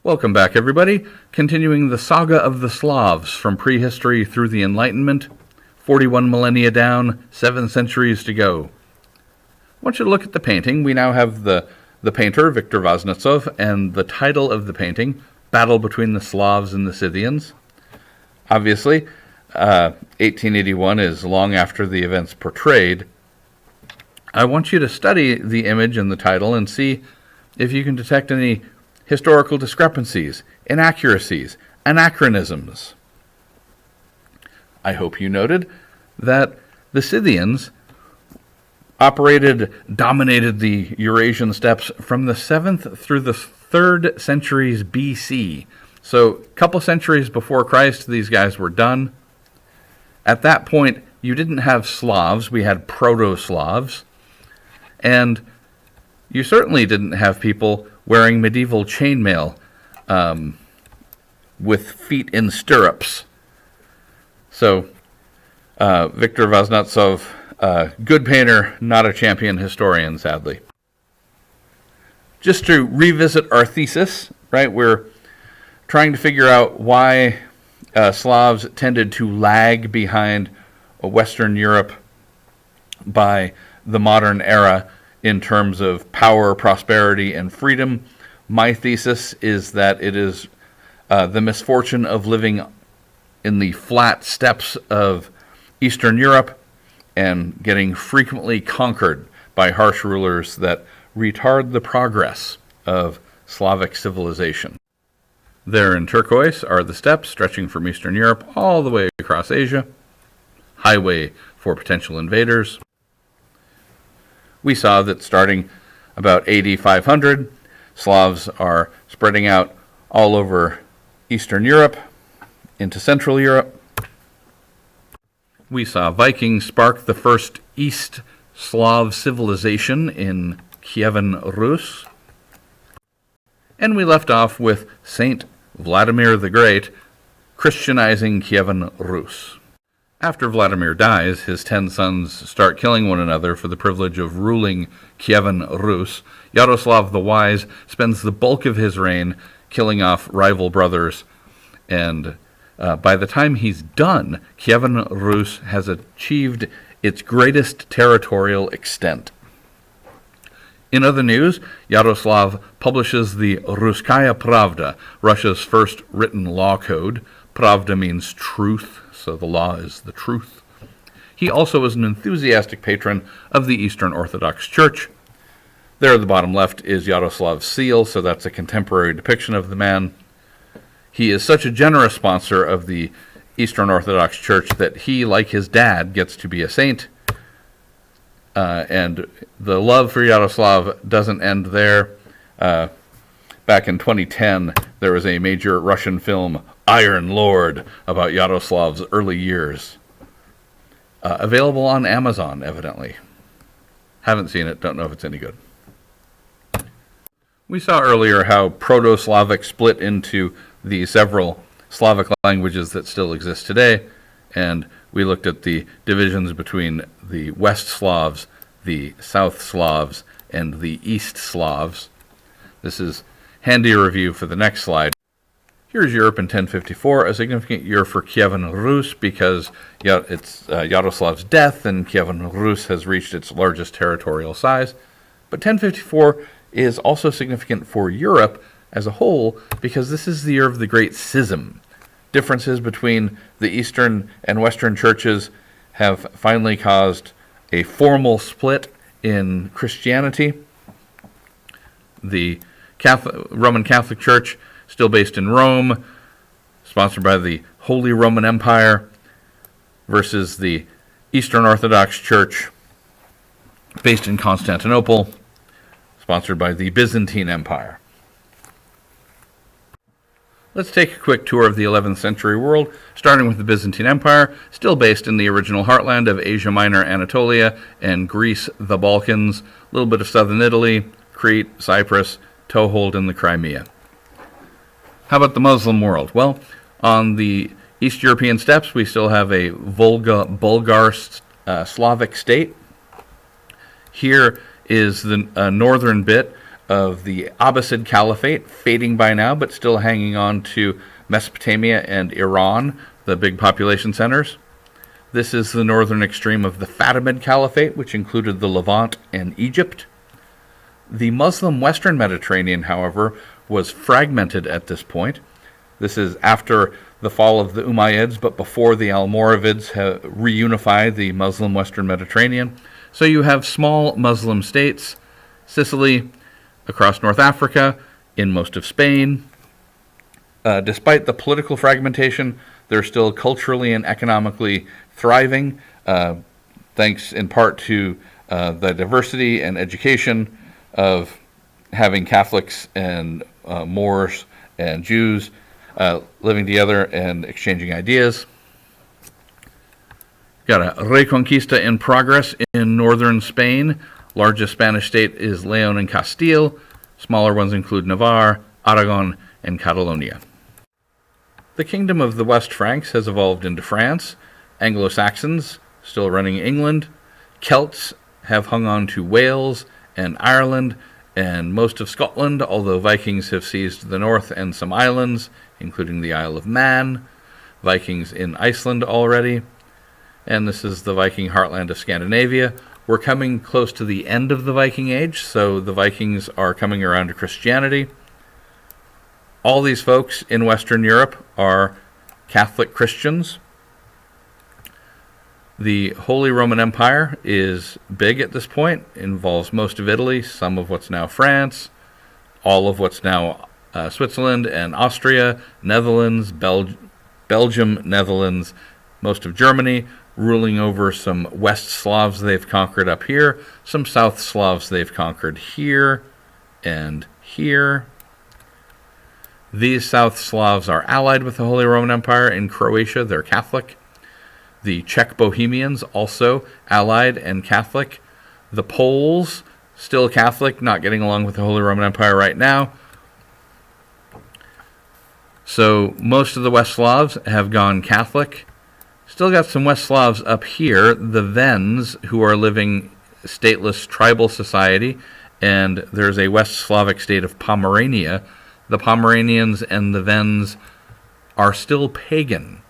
Welcome back, everybody. Continuing the saga of the Slavs from prehistory through the Enlightenment. 41 millennia down, 7 centuries to go. I want you to look at the painting. We now have the painter, Viktor Vaznetsov, and the title of the painting, Battle Between the Slavs and the Scythians. Obviously, 1881 is long after the events portrayed. I want you to study the image and the title and see if you can detect any historical discrepancies, inaccuracies, anachronisms. I hope you noted that the Scythians dominated the Eurasian steppes from the 7th through the 3rd centuries BC. So a couple centuries before Christ, these guys were done. At that point, you didn't have Slavs, we had Proto-Slavs. And you certainly didn't have people wearing medieval chainmail with feet in stirrups. So, Viktor Vaznetsov, good painter, not a champion historian, sadly. Just to revisit our thesis, right, we're trying to figure out why Slavs tended to lag behind Western Europe by the modern era in terms of power, prosperity, and freedom. My thesis is that it is the misfortune of living in the flat steppes of Eastern Europe and getting frequently conquered by harsh rulers that retard the progress of Slavic civilization. There in turquoise are the steppes stretching from Eastern Europe all the way across Asia, highway for potential invaders. We saw that starting about AD 500, Slavs are spreading out all over Eastern Europe into Central Europe. We saw Vikings spark the first East Slav civilization in Kievan Rus. And we left off with Saint Vladimir the Great Christianizing Kievan Rus. After Vladimir dies, his 10 sons start killing one another for the privilege of ruling Kievan Rus. Yaroslav the Wise spends the bulk of his reign killing off rival brothers, and by the time he's done, Kievan Rus has achieved its greatest territorial extent. In other news, Yaroslav publishes the Ruskaya Pravda, Russia's first written law code. Pravda means truth, so the law is the truth. He also is an enthusiastic patron of the Eastern Orthodox Church. There at the bottom left is Yaroslav's seal, so that's a contemporary depiction of the man. He is such a generous sponsor of the Eastern Orthodox Church that he, like his dad, gets to be a saint. And the love for Yaroslav doesn't end there. Back in 2010, there was a major Russian film, Iron Lord, about Yaroslav's early years. Available on Amazon, evidently. Haven't seen it, don't know if it's any good. We saw earlier how Proto-Slavic split into the several Slavic languages that still exist today, and we looked at the divisions between the West Slavs, the South Slavs, and the East Slavs. This is handy review for the next slide. Here's Europe in 1054, a significant year for Kievan Rus because it's Yaroslav's death and Kievan Rus has reached its largest territorial size. But 1054 is also significant for Europe as a whole because this is the year of the Great Schism. Differences between the Eastern and Western churches have finally caused a formal split in Christianity. The Roman Catholic Church, still based in Rome, sponsored by the Holy Roman Empire, versus the Eastern Orthodox Church, based in Constantinople, sponsored by the Byzantine Empire. Let's take a quick tour of the 11th century world, starting with the Byzantine Empire, still based in the original heartland of Asia Minor, Anatolia, and Greece, the Balkans, a little bit of southern Italy, Crete, Cyprus, toehold in the Crimea. How about the Muslim world? Well, on the East European steppes, we still have a Volga-Bulgar Slavic state. Here is the northern bit of the Abbasid Caliphate, fading by now, but still hanging on to Mesopotamia and Iran, the big population centers. This is the northern extreme of the Fatimid Caliphate, which included the Levant and Egypt. The Muslim Western Mediterranean, however, was fragmented at this point. This is after the fall of the Umayyads, but before the Almoravids reunified the Muslim Western Mediterranean. So you have small Muslim states, Sicily, across North Africa, in most of Spain. Despite the political fragmentation, they're still culturally and economically thriving, thanks in part to the diversity and education of having Catholics and Moors and Jews living together and exchanging ideas. Got a Reconquista in progress in northern Spain. Largest Spanish state is Leon and Castile. Smaller ones include Navarre, Aragon, and Catalonia. The Kingdom of the West Franks has evolved into France. Anglo-Saxons still running England. Celts have hung on to Wales and Ireland and most of Scotland, although Vikings have seized the north and some islands, including the Isle of Man. Vikings in Iceland already. And this is the Viking heartland of Scandinavia. We're coming close to the end of the Viking Age, so the Vikings are coming around to Christianity. All these folks in Western Europe are Catholic Christians. The Holy Roman Empire is big at this point, involves most of Italy, some of what's now France, all of what's now Switzerland and Austria, Netherlands, Belgium, Netherlands, most of Germany, ruling over some West Slavs they've conquered up here, some South Slavs they've conquered here and here. These South Slavs are allied with the Holy Roman Empire. In Croatia, they're Catholic. The Czech Bohemians, also allied and Catholic. The Poles, still Catholic, not getting along with the Holy Roman Empire right now. So most of the West Slavs have gone Catholic. Still got some West Slavs up here, the Vens, who are living stateless tribal society, and there's a West Slavic state of Pomerania. The Pomeranians and the Vens are still pagan.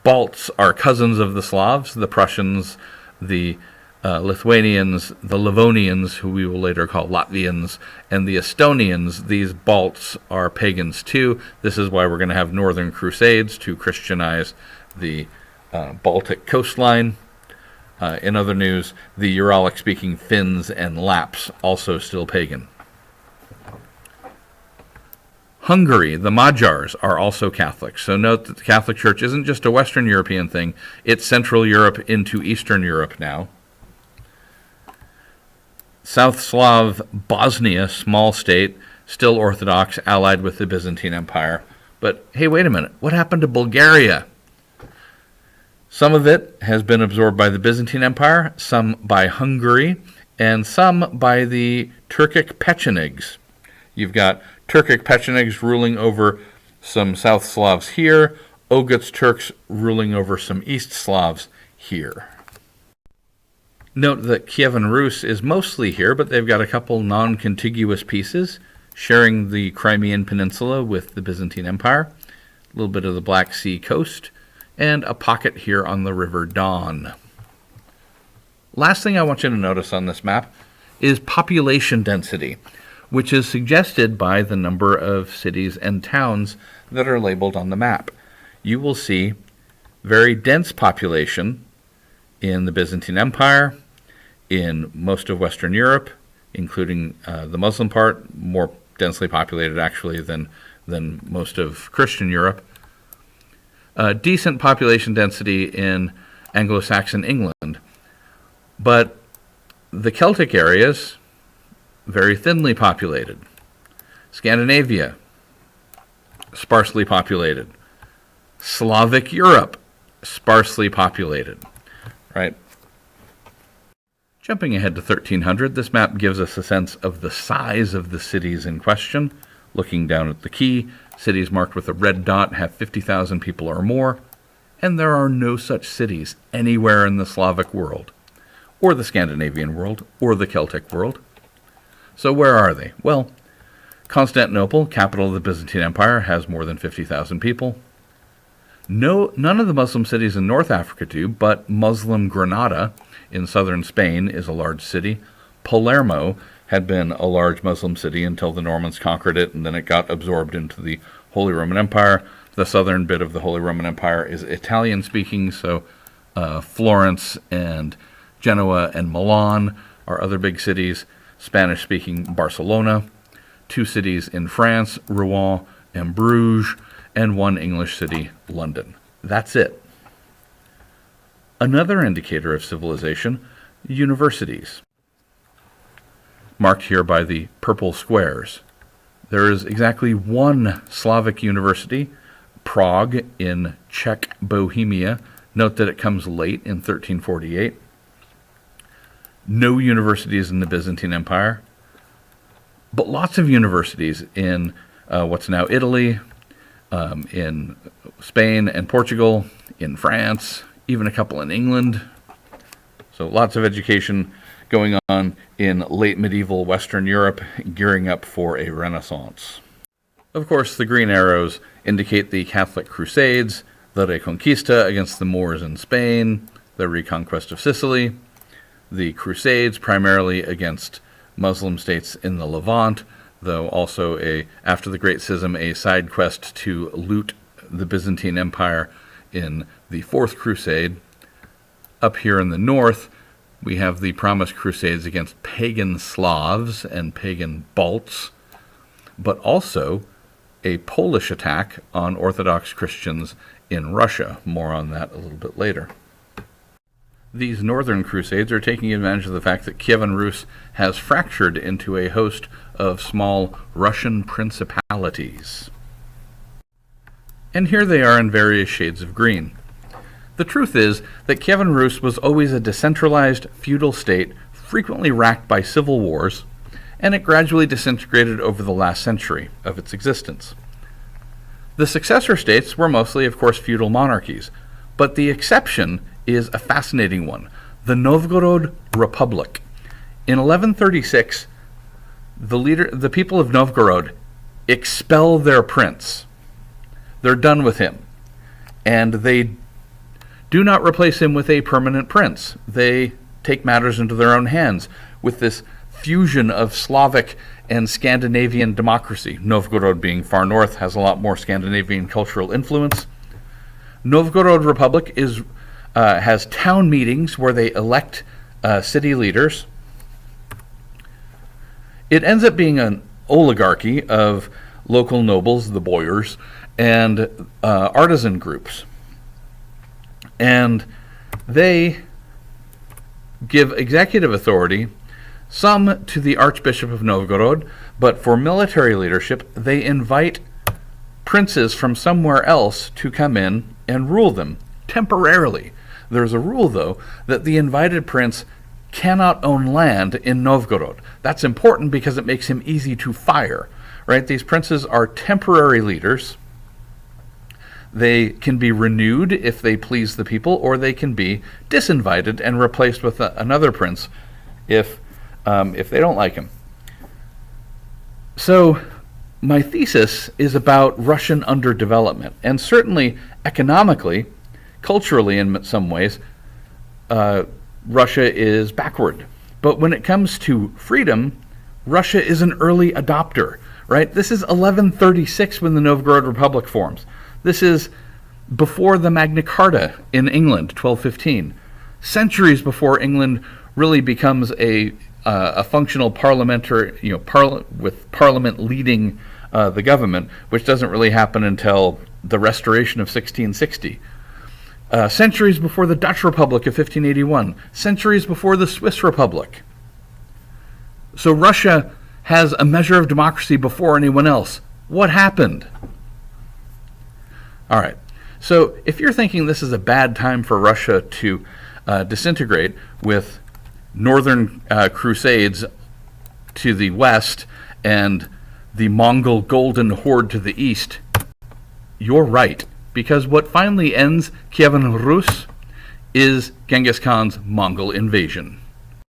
Balts are cousins of the Slavs, the Prussians, the Lithuanians, the Livonians, who we will later call Latvians, and the Estonians. These Balts are pagans too. This is why we're going to have northern crusades to Christianize the Baltic coastline. In other news, the Uralic-speaking Finns and Lapps, also still pagan. Hungary, the Magyars, are also Catholic. So note that the Catholic Church isn't just a Western European thing. It's Central Europe into Eastern Europe now. South Slav Bosnia, small state, still Orthodox, allied with the Byzantine Empire. But hey, wait a minute. What happened to Bulgaria? Some of it has been absorbed by the Byzantine Empire, some by Hungary, and some by the Turkic Pechenegs. You've got Turkic Pechenegs ruling over some South Slavs here, Oghuz Turks ruling over some East Slavs here. Note that Kievan Rus is mostly here, but they've got a couple non-contiguous pieces, sharing the Crimean Peninsula with the Byzantine Empire, a little bit of the Black Sea coast, and a pocket here on the River Don. Last thing I want you to notice on this map is population density, which is suggested by the number of cities and towns that are labeled on the map. You will see very dense population in the Byzantine Empire, in most of Western Europe, including the Muslim part, more densely populated actually than most of Christian Europe. Decent population density in Anglo-Saxon England. But the Celtic areas, very thinly populated. Scandinavia, sparsely populated. Slavic Europe, sparsely populated. Right? Jumping ahead to 1300, this map gives us a sense of the size of the cities in question. Looking down at the key, cities marked with a red dot have 50,000 people or more, and there are no such cities anywhere in the Slavic world. or the Scandinavian world, or the Celtic world. So where are they? Well, Constantinople, capital of the Byzantine Empire, has more than 50,000 people. None of the Muslim cities in North Africa do, but Muslim Granada in southern Spain is a large city. Palermo had been a large Muslim city until the Normans conquered it, and then it got absorbed into the Holy Roman Empire. The southern bit of the Holy Roman Empire is Italian-speaking, so Florence and Genoa and Milan are other big cities. Spanish-speaking Barcelona, 2 cities in France, Rouen and Bruges, and 1 English city, London. That's it. Another indicator of civilization, universities. Marked here by the purple squares. There is exactly 1 Slavic university, Prague in Czech Bohemia. Note that it comes late in 1348. No universities in the Byzantine Empire, but lots of universities in what's now Italy, in Spain and Portugal, in France, even a couple in England. So lots of education going on in late medieval Western Europe, gearing up for a Renaissance. Of course, the green arrows indicate the Catholic Crusades, the Reconquista against the Moors in Spain, the reconquest of Sicily, the Crusades primarily against Muslim states in the Levant, though also after the Great Schism, a side quest to loot the Byzantine Empire in the Fourth Crusade. Up here in the north, we have the promised crusades against pagan Slavs and pagan Balts, but also a Polish attack on Orthodox Christians in Russia. More on that a little bit later. These northern crusades are taking advantage of the fact that Kievan Rus has fractured into a host of small Russian principalities. And here they are in various shades of green. The truth is that Kievan Rus was always a decentralized feudal state, frequently racked by civil wars, and it gradually disintegrated over the last century of its existence. The successor states were mostly, of course, feudal monarchies, but the exception is a fascinating one, the Novgorod Republic. In 1136, the people of Novgorod expel their prince. They're done with him, and they do not replace him with a permanent prince. They take matters into their own hands with this fusion of Slavic and Scandinavian democracy. Novgorod, being far north, has a lot more Scandinavian cultural influence. Novgorod Republic has town meetings where they elect city leaders. It ends up being an oligarchy of local nobles, the boyars, and artisan groups. And they give executive authority, some to the Archbishop of Novgorod, but for military leadership, they invite princes from somewhere else to come in and rule them temporarily. There's a rule, though, that the invited prince cannot own land in Novgorod. That's important because it makes him easy to fire, right? These princes are temporary leaders. They can be renewed if they please the people, or they can be disinvited and replaced with another prince if they don't like him. So my thesis is about Russian underdevelopment, and certainly economically, culturally in some ways, Russia is backward. But when it comes to freedom, Russia is an early adopter, right? This is 1136 when the Novgorod Republic forms. This is before the Magna Carta in England, 1215. Centuries before England really becomes a functional parliamentary, with Parliament leading the government, which doesn't really happen until the Restoration of 1660. Centuries before the Dutch Republic of 1581. Centuries before the Swiss Republic. So Russia has a measure of democracy before anyone else. What happened? All right. So if you're thinking this is a bad time for Russia to disintegrate with northern crusades to the west and the Mongol golden horde to the east, you're right. Because what finally ends Kievan Rus is Genghis Khan's Mongol invasion.